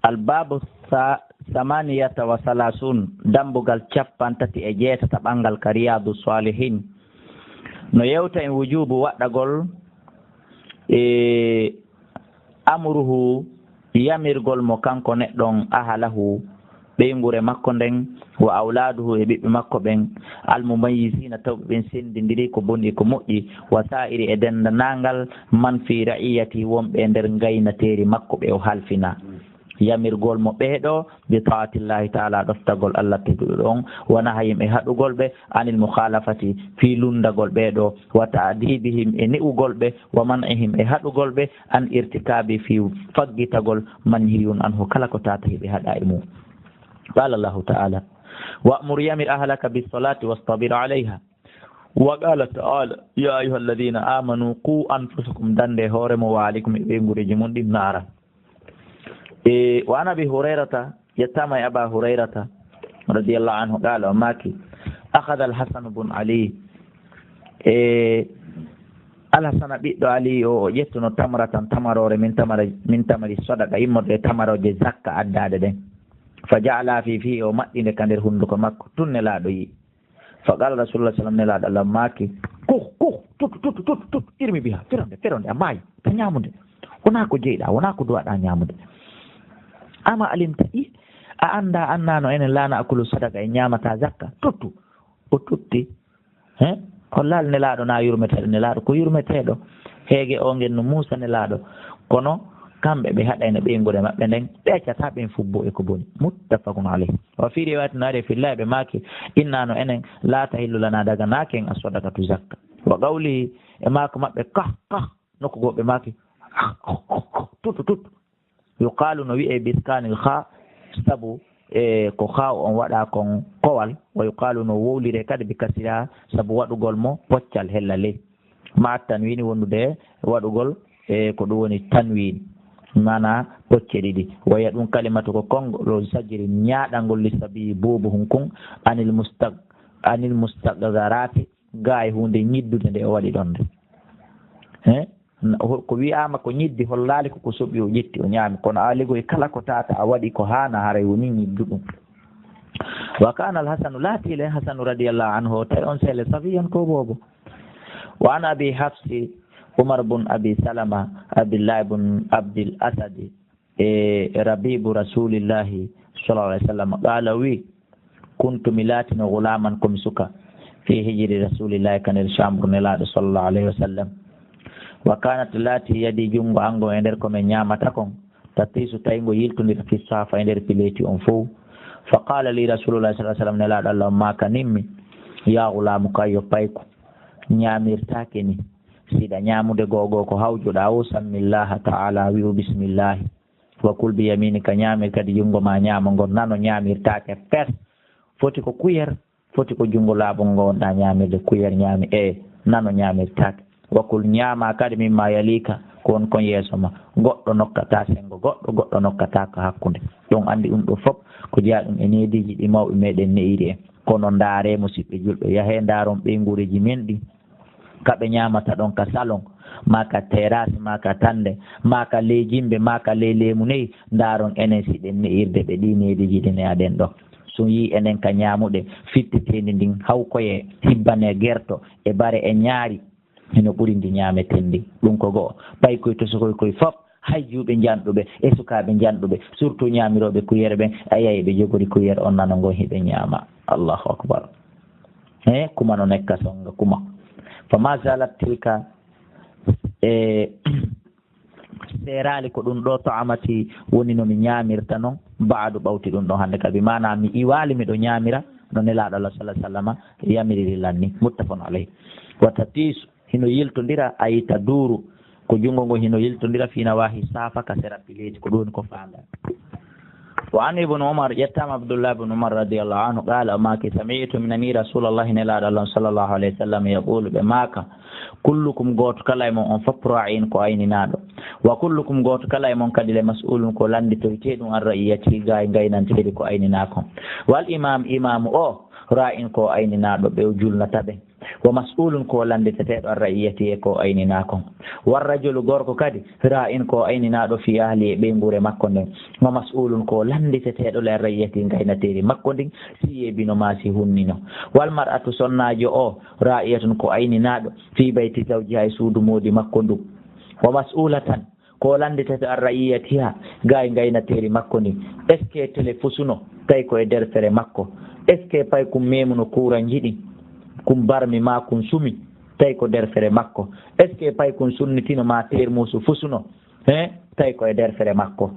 albabu samaniyata wa salasun dambugal capantati e jeetata ɓangal ka riyadu salihin no yewta en wujubu waɗɗagol amruhu yamirgol mo kanko neɗɗon ahalahu ɓeygure makko nden wa awladuhu e ɓiɓɓe makko ɓen almumayisina tawɓe ɓen sendidiri ko boni ko moƴƴi wa sa'iri e dendanangal man fi ra'iyati wonɓe e nder gaynateri makko ɓe o halfina yamirgol mo ɓeeɗo bi taatillahi taala ɗoftagol allah teguɗo ɗon wona ha yimɓe haɗugol ɓe anil mukhalafati fi lundagol ɓeeɗo wa ta'dibihim e ni'ugol ɓe wa man'ihim e haɗugol ɓe an irtikabi fi faggitagol manhiyun anhu kala ko tata hiɓe haɗa e mum. qala allahu taala wa'mur yamir ahlaka bisolati wastabir alayha wa qala taala ya ayuha alladina amanu qu anfusakum dande hooremo wa alaykum e ɓeygureji mum ɗin naara. وعن أبي هريرة يتامى أبا هريرة رضي الله عنه قال وماكي أخذ الحسن بن علي الحسن بن علي يتنو تمرة تمرور من تمر الصدقة يمر تمر جزاك أداد فجعل في فيه ومأدين كان هندك مكة تن لا دوي فقال رسول الله صلى الله عليه وسلم الله ماكي كوخ توت ارمي بها فرند أماي تنيامد وناكو جيدا وناكو دوات أنيامد ama alimta a anda annano enen lana akulu sadaka e ñamata zakka tuttu o tutti hollal nelaɗo na yurmeteɗo nelaɗo ko yurmeteɗo heege o ngel no Musa nelaɗo kono kamɓe ɓe haɗayno ɓeygude maɓɓe nden ɓeccata ɓen fubbo e ko boni muttafaqun alayh wa fi riwayati naari fillahi ɓe maaki innano enen la tahillu lana daga naken a sadakatu zakka wa qawlihi e maako maɓɓe kah nokko goɓe maaki tuttu yuqalu no wi'e biskanil kha sabu ko kha on waɗa kon kowal wa yuqalu no wowlire kadi bi kasira sabu waɗugol mo poccal hella ley ma tanwini wondude waɗugol ko ɗum woni tanwin mana pocce ɗiɗi waya ɗum kalimatu ko kongo sajiri ñaɗangol lissabi buubu hunkun anil mustaqgarati ga e hunde ñiddude nde o waɗi ɗon nde ko wiyama ko ñiddi hollali koko soɓi o ƴetti o ñaami kono aligoy kala ko tata a waɗi ko hana haray woni ñidduɗum. wa kana alhasanu laatile hasanu radiallahu anhu o tawi on sele safiyan ko bobo wa an abi hafsi umar bun abi salama abdillah bun abdil asadi e rabibu rasulillahi sallallahu alaihi wasallam qala wi kuntu milatino gulaman komi suka fi hijri rasulillahi kanel chambre nelaɗo sallallahu alaihi wasallam wa kanat laati yadi jungo ango e nder komin ñamata kon tattisu tawi ngo yiltodira fi safa e nder pileti on fof fa qala li rasulullah sallallahu alaihi wasallam nelaɗo allah maka nimmi ya gulamu kayo payko ñamirtake ni siɗa ñamude gogo ko hawjuɗa o sammillaha taala wi'u bisimillahi wa kul bi yaminika ñamir kadi jungo ma ñama ngon nano ñamirtake pes foti ko kuyer foti ko jungo laaɓo gonɗa ñamirde kuyer ñami nano ñamirtake wakul ñaama kadi mimma yalika ko won kon yeeso ma goɗɗo nokkata sengo goɗɗo nokkata ko hakkunde ɗum andi ɗum ɗo fof ko jeeya ɗum e nediji ɗi mawɓe meɗen neiri en kono ndaare musidɓe julɓe yahe ndaaron ɓeygureji men ɗi kaɓe ñamata ɗon ka salon maka terrasse maka tande maka ley jimbe maka ley leymu nayyi ndaaron enen siɗen neirde ɓe ɗi nediji ɗi neyaɗen ɗo so yi enen ka ñamuɗe fittitendi ndin hawkoye hibbane gerto e bare e ñaari hino ɓuri ndi ñameten ndi ɗum ko goho ɓay koye to sokoy koye fof hay juuɓe janɗuɓe e sukaɓe janɗuɓe surtout ñamiroɓe kuyere ɓen a yayi ɓe jogori kuyere on nano ngon hiɓe ñaama allahu akbar kuma no nekka songa kuma fa ma zalat tilka serali ko ɗum ɗo to amati woni nomi ñamirta noon baadu ɓawti ɗum ɗon hannde kadi mana mi iwali miɗo ñamira no nelaɗo allah sallah sallama yamiriri lanni muttafaqun alayhi wata tiisu hino yiltodira a yita duuru ko junngo ngo hino yiltodira fina wahi safa ka sera pileti ko ɗum ko faanda wa an ibnu umar yettama abdullah ibnu umar radiallahu anhu qala maki sami'tu min ani rasulallahi nelaɗo allah sallllahu alayhi wa sallam yaqulu ɓe maka kullukum gooto kala e mon on fof ra'in ko ayninaɗo wa kullukum gooto kala e mon kadi le mas'ulun ko landitoyteɗum an ra'iyati gaynanteɗi ko ayninakon wal imamu o ra'in ko ayninaɗo ɓe o julnata ɓe wa mas'ulun ko landeteteɗo an ra'iyati e ko aynina kon warrajulu gorko kadi ra'in ko ayninaɗo fi ahli e ɓeygure makko nden wa mas'ulun ko landeteteɗo le an ra'iyati gaynateri makko ndin si yebino ma si hunnino wal mar'atu sonnajo o ra'iyatun ko ayninaɗo fi bayti zawjiha e suudu moodi makko ndu wa mas'ulatan ko landetete an ra'iyatiha gay gaynateri makko ndi est ce que télé fusuno tawi koye nder fere makko est ce que pay kum memuno kuran jiɗi kum barmi ma kum sumi tawi ko nder fere makko est ce que pay kum sunnitino ma termusu fusuno tawi koye nder fere makko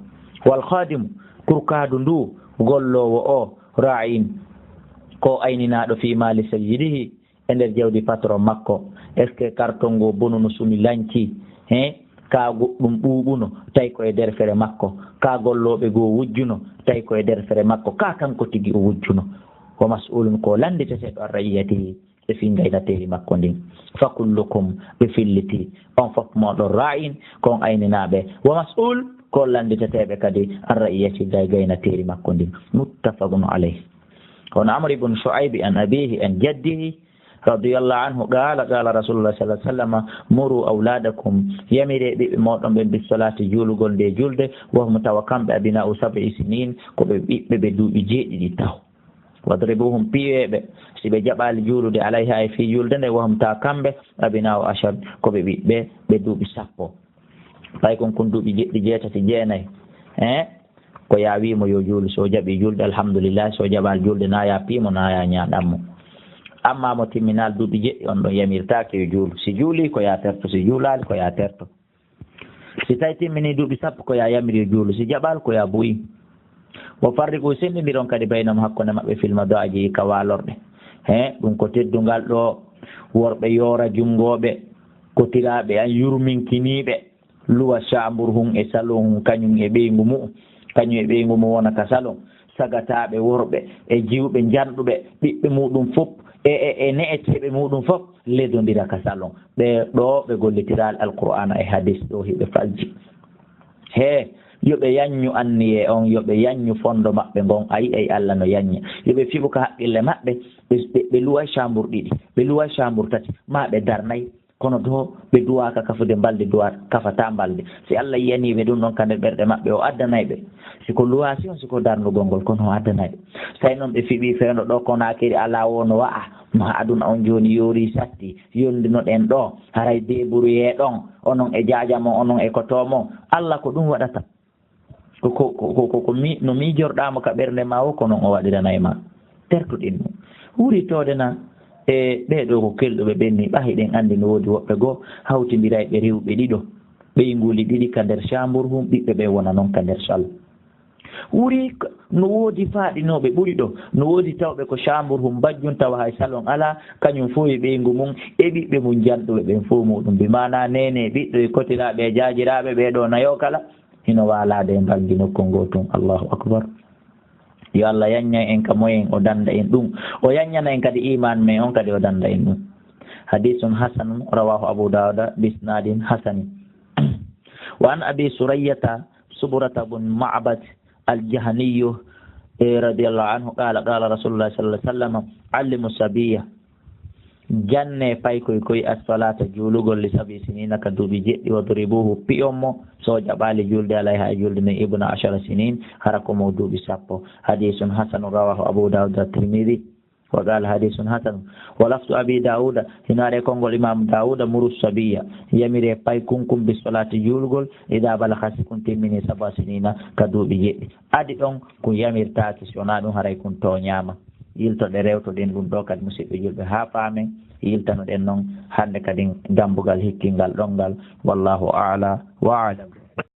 wal khadimu kurkadu ndu gollowo o ra'in ko ayninaɗo fi mali sayyidihi e nder jawdi patron makko est ce que carton ngo bonuno sumi lanci ka goɗɗum ɓuuɓuno tawi koye nder fere makko ka golloɓe goo wujjuno tawi koye nder fere makko ka kanko tigi o wujjuno wa mas'ulun ko landiteteɗo an ra'iyatihi e fi gaynateri makko ndin fa kullukum ɓe filliti on fof moɗon ra'in kon ayninaɓe wa mas'ul ko landiteteɓe kadi an ra'iyati gaynateri makko ndin muttafaqun alayh hono amr ibn shu'ayb an abihi an jaddihi radiyallahu anhu qala rasulullah sallallahu alaihi wasallam muru awladakum yamire ɓiɓɓe moɗon ɓe bis salati julugol nde julde wahum tawa kamɓe abina'u 7 sinin ko ɓe ɓiɓɓe ɓe duuɓi 7 taw wadribuhum piweɓe si ɓe jaɓali juulude alayha e fi julde nde wahum tawa kamɓe abina'u 10 ko ɓe ɓiɓɓe ɓe duuɓi 10 pay kon duuɓi 7 jeenayi ko ya wimo yo juulu so jaɓi julde alhamdulillah so jaɓali julde na ya piimo na ya ñaɗanmo amma mo timminal duuɓi 7 on ɗon yamirtake yo juulu si juuli ko ya terto si juulali ko ya terto si tawi timmini duuɓi 10 ko ya yamiri yo juulu si jaɓal ko ya buyi mo farri ko sendidiron kadi baynamo hakkunde maɓɓe filma do aji ka walorɗe ɗum ko teddungal ɗo worɓe yoora junngoɓe kotiraɓe an yurminkiniɓe luwa chambre hun e salon hun kañum e ɓeygu mum wona ka salon sagataɓe worɓe e jiwɓe janɗuɓe ɓiɓɓe muɗum fof e ne'eteɓe muɗum fof ledodira ka salon ɓe ɗo ɓe gollitiral alqur'ana e hadis ɗo hiɓe falji yoɓe yanñu anniye on yoɓe yanñu fondo maɓɓe gon ayi ay Allah no yanña yoɓe fiɓu ka haqqille maɓɓe ɓe luwa chambre 2 ɓe luwa chambre 3 ma ɓe darnayi kono do ɓe duwaka kafude balde duwa kafata balde si Allah yiyaniɓe ɗum ɗon kande ɓerɗe maɓɓe o addanayɓe siko luwasi on siko darnugol ngol kono o addanayɓe tawi noon ɓe fiɓi fewno ɗo konakiri ala wono wa'a ma aduna on joni yoori satti yondino ɗen ɗo haray débrouillé ɗon onon e jajamo onon e kotomon Allah ko ɗum waɗata ko no mijorɗamo ka ɓernde ma o ko noon o waɗiranay ma tertuɗin mum wuritode na e ɓeɗo ko kelɗoɓe ɓenni ɓahi ɗen andi no woodi woɓɓe goo hawtidiray ɓe rewɓe ɗiɗo ɓeyguli ɗiɗi ka nder chambre hum ɓiɓɓe ɓe wona noon ka nder sall wuri no woodi faaɗinoɓe ɓuri ɗo no woodi tawɓe ko chambre hum bajjum tawa hay salon ala kañum fo e ɓeygu mum e ɓiɓɓe mum janɗuɓe ɓen fo muɗum mbimana nene ɓiɗɗo e kotiraɓe e jajiraɓe ɓeɗo nayo kala hino walade e mbaldi nokku ngo tun allahu akbar yo Allah yanña en ka moyen o danda en ɗum o yanñana en kadi iman men on kadi o danda en ɗum hadisun hasanun rawahu abu dawuda bisnadin hasani wa an abi surayyata subrata bun ma'bad aljahaniyu radiyallahu anhu qala rasulullah sallallahu alaihi wasallam allimu sabiya janne pay koy as-salata juulugol li 7 sinina ka duuɓi 7 wadribuhu piyon mo so jaɓali julde alayha e julde ne ibnu 10 sinin hara ko mo duuɓi 10 hadisun hasanu rawahu abu dawud at-tirmidhi wa qala hadisun hasan wa lafzu abi dawud hinare kongol imam dawud murus sabiya yamire pay kunkum bis salati juulugol ida balagha kun timmini 7 sinina ka duuɓi 7 adi ɗon ko yamirtaki sona ɗum haray kun toñama yiltoɗe rewtoɗen ɗum ɗo kadi musidɓe julɓe ha paamen yiltanoɗen noon hande kadi dambugal hikkingal ɗon ngal wallahu a'la wa a'lam.